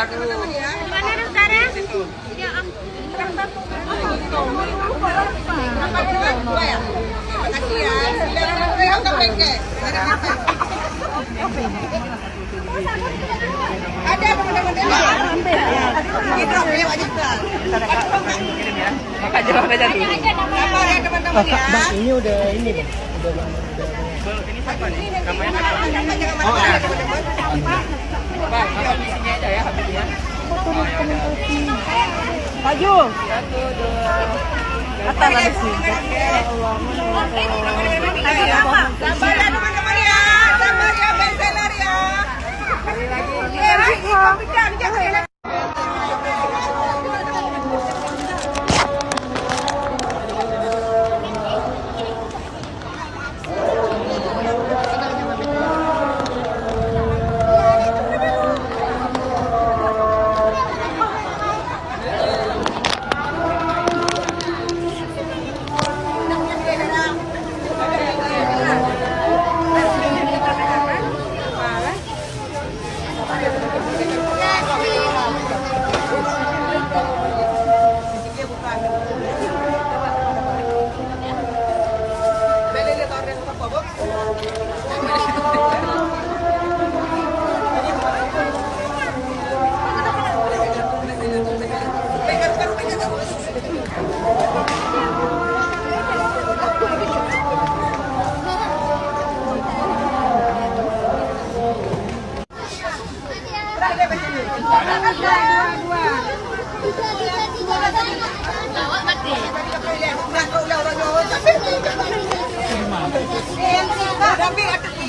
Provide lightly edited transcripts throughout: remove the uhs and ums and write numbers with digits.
satu. Gimana sekarang? Ya ampun. Dua ya? Makasih ya. Bilang ke bengke. Ada teman-teman Itu beli wajib kan? Makan jawab aja dulu. Sabar ya teman-teman ya. Ini udah ini Bang. Ini siapa nih? Namanya siapa? Oh, ada. Bang, apa isinya aja ya habisnya? Maju. Satu, dua. Kata lagi sih. Sabar ya teman-teman ya. Sabar ya bestseller ya. Lagi.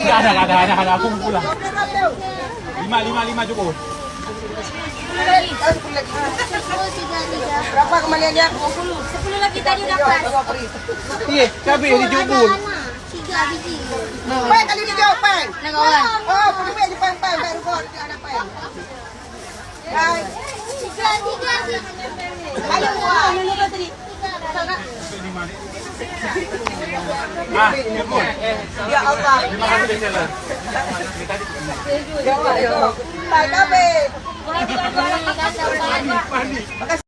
Nggak ada, aku mau pulang. 5 cukup. Berapa kembaliannya? 10 lagi tadi udah pas. Iya, cabai dijubul. 3 biji. Peng kali ini jauh peng. Nah, kawan. Oh, perlu aja peng baru kau anak peng. Hai. 3. Ayo wah. Ya Allah. Ya Allah. Hai kabe. Makasih